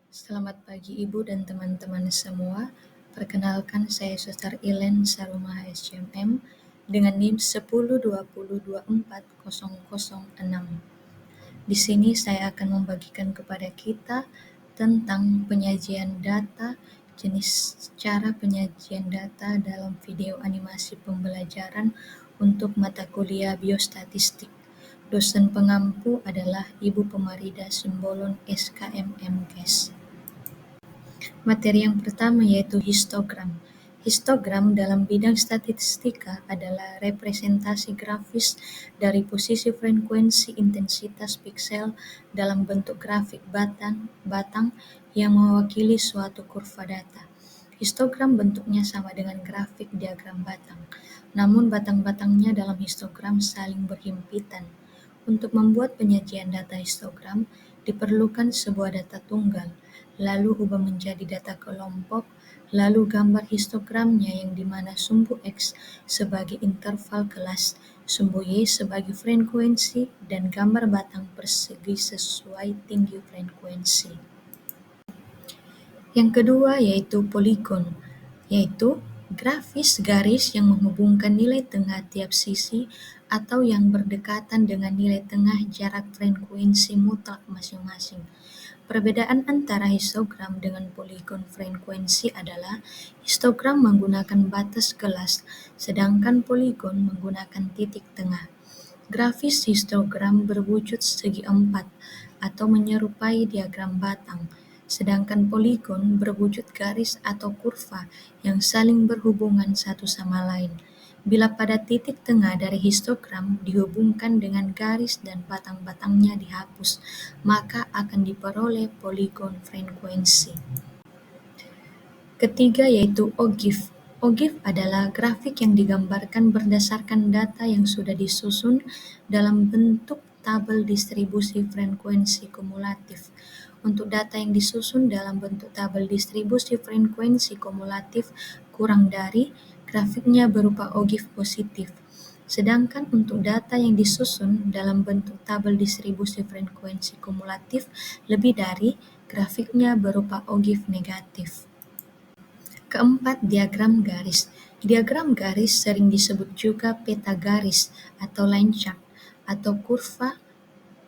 Selamat pagi Ibu dan teman-teman semua. Perkenalkan saya Suster Ilen Sarumaha SCMM dengan NIM 1020240006. Di sini saya akan membagikan kepada kita tentang penyajian data, jenis cara penyajian data dalam video animasi pembelajaran untuk mata kuliah biostatistik. Dosen pengampu adalah Ibu Pemarida Simbolon SKMM KES. Materi yang pertama yaitu histogram. Histogram dalam bidang statistika adalah representasi grafis dari posisi frekuensi intensitas piksel dalam bentuk grafik batang yang mewakili suatu kurva data. Histogram bentuknya sama dengan grafik diagram batang, namun batang-batangnya dalam histogram saling berhimpitan. Untuk membuat penyajian data histogram, diperlukan sebuah data tunggal, lalu ubah menjadi data kelompok, lalu gambar histogramnya yang dimana sumbu X sebagai interval kelas, sumbu Y sebagai frekuensi, dan gambar batang persegi sesuai tinggi frekuensi. Yang kedua yaitu poligon, yaitu grafis garis yang menghubungkan nilai tengah tiap sisi atau yang berdekatan dengan nilai tengah jarak frekuensi mutlak masing-masing. Perbedaan antara histogram dengan poligon frekuensi adalah histogram menggunakan batas kelas, sedangkan poligon menggunakan titik tengah. Grafis histogram berwujud segi empat atau menyerupai diagram batang, sedangkan poligon berwujud garis atau kurva yang saling berhubungan satu sama lain. Bila pada titik tengah dari histogram dihubungkan dengan garis dan batang-batangnya dihapus, maka akan diperoleh poligon frekuensi. Ketiga yaitu OGIF. OGIF adalah grafik yang digambarkan berdasarkan data yang sudah disusun dalam bentuk tabel distribusi frekuensi kumulatif. Untuk data yang disusun dalam bentuk tabel distribusi frekuensi kumulatif kurang dari, grafiknya berupa OGIF positif. Sedangkan untuk data yang disusun dalam bentuk tabel distribusi frekuensi kumulatif lebih dari, grafiknya berupa OGIF negatif. Keempat, diagram garis. Diagram garis sering disebut juga peta garis atau line chart atau kurva,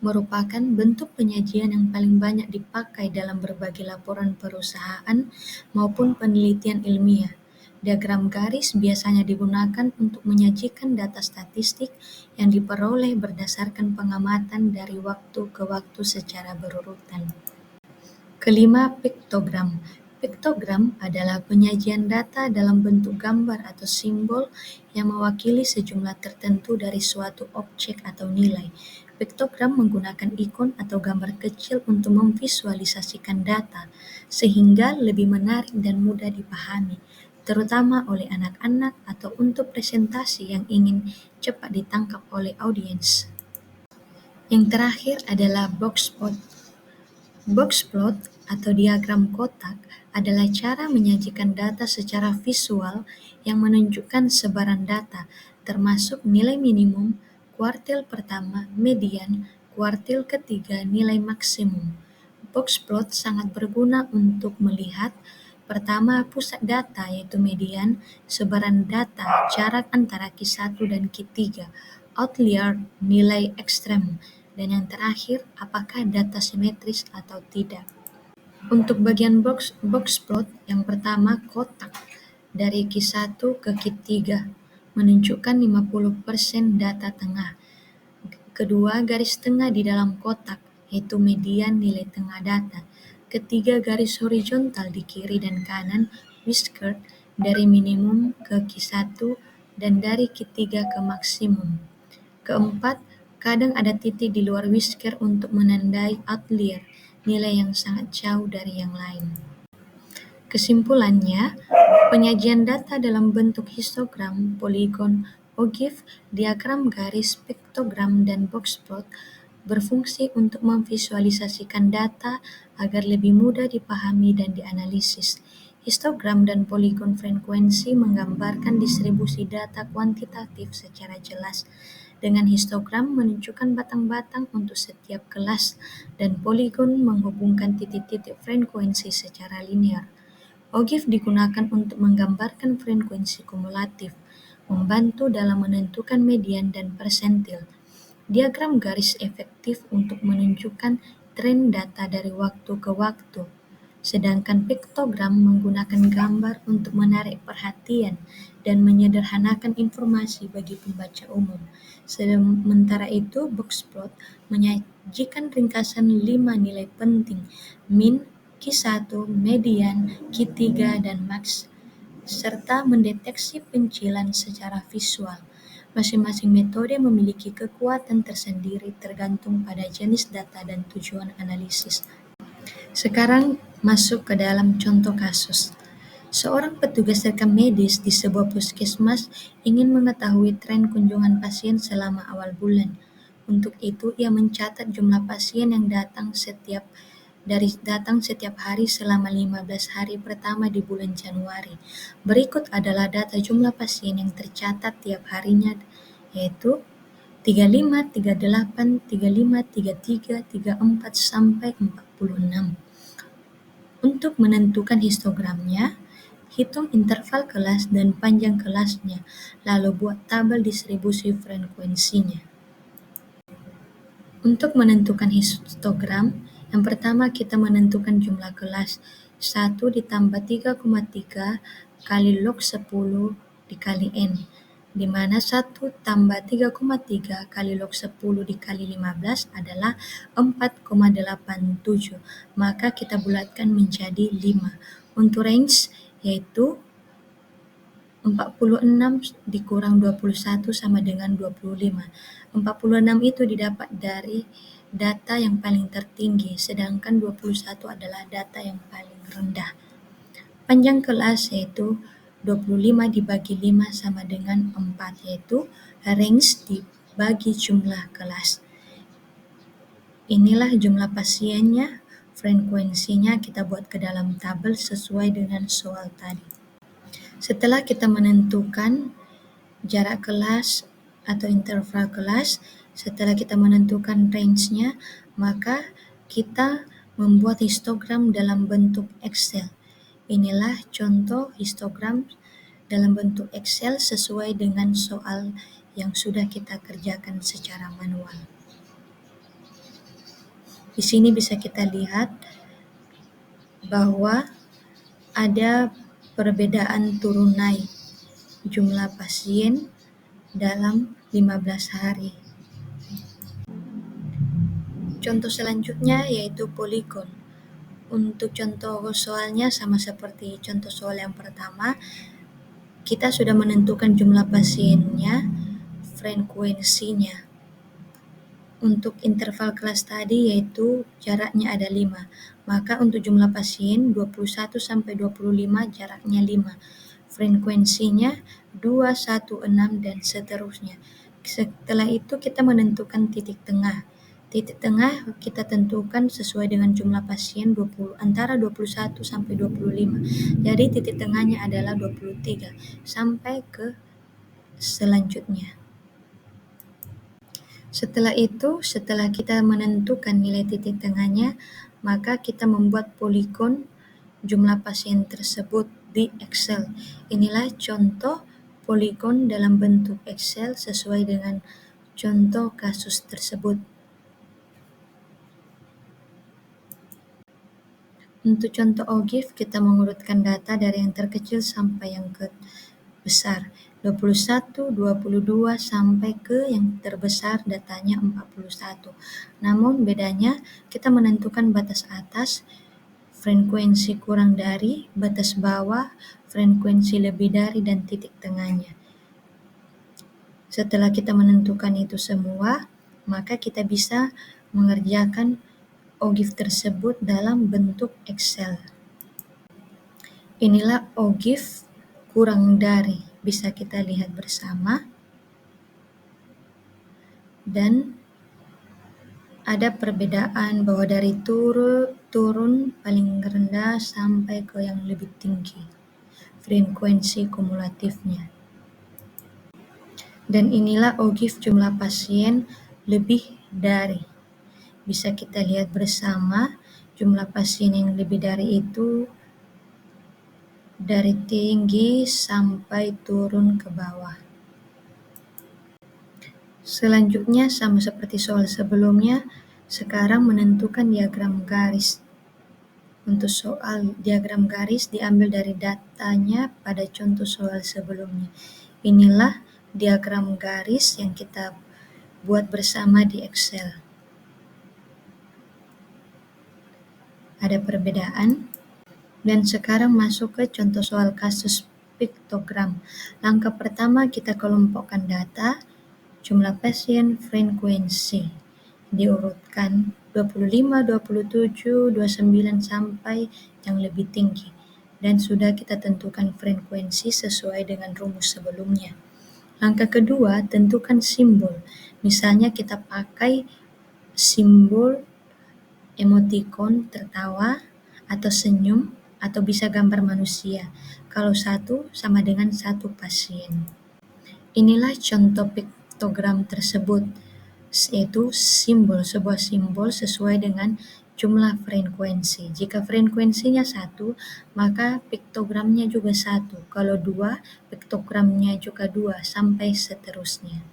merupakan bentuk penyajian yang paling banyak dipakai dalam berbagai laporan perusahaan maupun penelitian ilmiah. Diagram garis biasanya digunakan untuk menyajikan data statistik yang diperoleh berdasarkan pengamatan dari waktu ke waktu secara berurutan. Kelima, piktogram. Piktogram adalah penyajian data dalam bentuk gambar atau simbol yang mewakili sejumlah tertentu dari suatu objek atau nilai. Piktogram menggunakan ikon atau gambar kecil untuk memvisualisasikan data, sehingga lebih menarik dan mudah dipahami, terutama oleh anak-anak atau untuk presentasi yang ingin cepat ditangkap oleh audiens. Yang terakhir adalah box plot. Box plot atau diagram kotak adalah cara menyajikan data secara visual yang menunjukkan sebaran data, termasuk nilai minimum, kuartil pertama, median, kuartil ketiga, nilai maksimum. Box plot sangat berguna untuk melihat pertama, pusat data yaitu median, sebaran data, jarak antara Q1 dan Q3, outlier, nilai ekstrem, dan yang terakhir, apakah data simetris atau tidak. Untuk bagian box plot, yang pertama kotak dari Q1 ke Q3 menunjukkan 50% data tengah. Kedua, garis tengah di dalam kotak yaitu median nilai tengah data. Ketiga, garis horizontal di kiri dan kanan whisker dari minimum ke Q1 dan dari Q3 ke maksimum. Keempat, kadang ada titik di luar whisker untuk menandai outlier, nilai yang sangat jauh dari yang lain. Kesimpulannya, penyajian data dalam bentuk histogram, poligon, OGIF, diagram garis, piktogram, dan box plot berfungsi untuk memvisualisasikan data agar lebih mudah dipahami dan dianalisis. Histogram dan poligon frekuensi menggambarkan distribusi data kuantitatif secara jelas, dengan histogram menunjukkan batang-batang untuk setiap kelas dan poligon menghubungkan titik-titik frekuensi secara linear. OGIF digunakan untuk menggambarkan frekuensi kumulatif, membantu dalam menentukan median dan persentil. Diagram garis efektif untuk menunjukkan tren data dari waktu ke waktu, sedangkan piktogram menggunakan gambar untuk menarik perhatian dan menyederhanakan informasi bagi pembaca umum. Sementara itu, boxplot menyajikan ringkasan 5 nilai penting, min, Q1, median, Q3, dan max, serta mendeteksi pencilan secara visual. Masing-masing metode memiliki kekuatan tersendiri tergantung pada jenis data dan tujuan analisis. Sekarang masuk ke dalam contoh kasus. Seorang petugas rekam medis di sebuah puskesmas ingin mengetahui tren kunjungan pasien selama awal bulan. Untuk itu, ia mencatat jumlah pasien yang datang setiap hari selama 15 hari pertama di bulan Januari. Berikut adalah data jumlah pasien yang tercatat tiap harinya, yaitu 35, 38, 35, 33, 34, sampai 46. Untuk menentukan histogramnya, hitung interval kelas dan panjang kelasnya, lalu buat tabel distribusi frekuensinya. Untuk menentukan histogram, yang pertama kita menentukan jumlah kelas 1 ditambah 3,3 kali log 10 dikali N, di mana 1 tambah 3,3 kali log 10 dikali 15 adalah 4,87, maka kita bulatkan menjadi 5. Untuk range, yaitu 46 dikurang 21 sama dengan 25. 46 itu didapat dari data yang paling tertinggi, sedangkan 21 adalah data yang paling rendah. Panjang kelas yaitu 25 dibagi 5 sama dengan 4, yaitu range dibagi jumlah kelas. Inilah jumlah pasiennya, frekuensinya kita buat ke dalam tabel sesuai dengan soal tadi. Setelah kita menentukan jarak kelas atau interval kelas, setelah kita menentukan range-nya, maka kita membuat histogram dalam bentuk Excel. Inilah contoh histogram dalam bentuk Excel sesuai dengan soal yang sudah kita kerjakan secara manual. Di sini bisa kita lihat bahwa ada perbedaan turun naik jumlah pasien dalam 15 hari. Contoh selanjutnya yaitu poligon. Untuk contoh soalnya sama seperti contoh soal yang pertama, kita sudah menentukan jumlah pasiennya, frekuensinya. Untuk interval kelas tadi yaitu jaraknya ada 5, maka untuk jumlah pasien 21 sampai 25 jaraknya 5. Frekuensinya 2, 1, 6, dan seterusnya. Setelah itu kita menentukan titik tengah. Titik tengah kita tentukan sesuai dengan jumlah pasien antara 21 sampai 25. Jadi titik tengahnya adalah 23 sampai ke selanjutnya. Setelah itu, setelah kita menentukan nilai titik tengahnya, maka kita membuat poligon jumlah pasien tersebut di Excel. Inilah contoh poligon dalam bentuk Excel sesuai dengan contoh kasus tersebut. Untuk contoh OGIF, kita mengurutkan data dari yang terkecil sampai yang besar. 21, 22, sampai ke yang terbesar datanya 41. Namun bedanya kita menentukan batas atas, frekuensi kurang dari, batas bawah, frekuensi lebih dari, dan titik tengahnya. Setelah kita menentukan itu semua, maka kita bisa mengerjakan OGIF tersebut dalam bentuk Excel. Inilah OGIF kurang dari, bisa kita lihat bersama, dan ada perbedaan bahwa dari turun paling rendah sampai ke yang lebih tinggi frekuensi kumulatifnya. Dan inilah OGIF jumlah pasien lebih dari. Bisa kita lihat bersama jumlah pasien yang lebih dari itu dari tinggi sampai turun ke bawah. Selanjutnya sama seperti soal sebelumnya, sekarang menentukan diagram garis. Untuk soal diagram garis diambil dari datanya pada contoh soal sebelumnya. Inilah diagram garis yang kita buat bersama di Excel. Ada perbedaan. Dan sekarang masuk ke contoh soal kasus piktogram. Langkah pertama kita kelompokkan data, jumlah pasien, frekuensi. Diurutkan 25, 27, 29 sampai yang lebih tinggi. Dan sudah kita tentukan frekuensi sesuai dengan rumus sebelumnya. Langkah kedua, tentukan simbol. Misalnya kita pakai simbol emoticon tertawa atau senyum atau bisa gambar manusia. Kalau satu sama dengan satu pasien. Inilah contoh piktogram tersebut, yaitu sebuah simbol sesuai dengan jumlah frekuensi. Jika frekuensinya 1, maka piktogramnya juga 1. Kalau 2, piktogramnya juga 2, sampai seterusnya.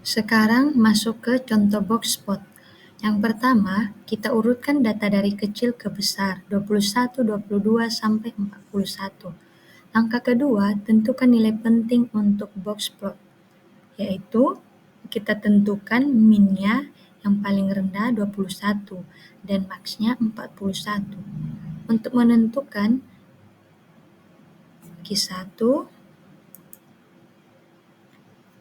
Sekarang masuk ke contoh box plot. Yang pertama, kita urutkan data dari kecil ke besar, 21, 22, sampai 41. Langkah kedua, tentukan nilai penting untuk box plot, yaitu kita tentukan min-nya yang paling rendah 21 dan max-nya 41. Untuk menentukan Q1,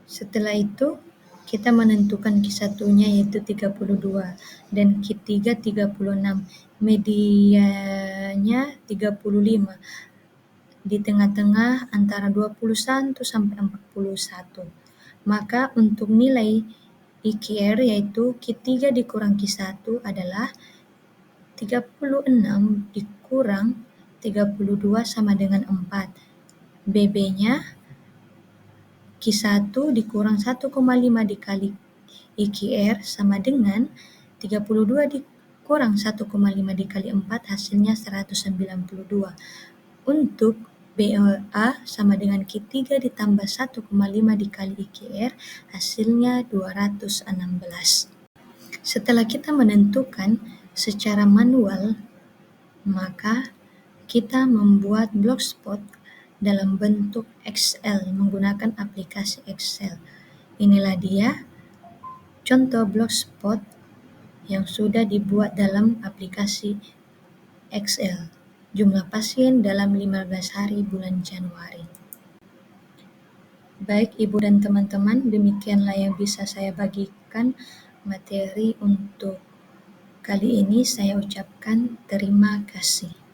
setelah itu kita menentukan Q1-nya yaitu 32 dan Q3 36, medianya 35, di tengah-tengah antara 21 sampai 41. Maka untuk nilai IQR yaitu Q3 dikurang Q1 adalah 36 dikurang 32 sama dengan 4. BB-nya Q1 dikurang 1,5 dikali IQR sama dengan 32 dikurang 1,5 dikali 4 hasilnya 192. Untuk BOA sama dengan Q3 ditambah 1,5 dikali IQR hasilnya 216. Setelah kita menentukan secara manual, maka kita membuat blogspot dalam bentuk Excel menggunakan aplikasi Excel. Inilah dia contoh blogspot yang sudah dibuat dalam aplikasi Excel. Jumlah pasien dalam 15 hari bulan Januari. Baik Ibu dan teman-teman, demikianlah yang bisa saya bagikan materi untuk kali ini. Saya ucapkan terima kasih.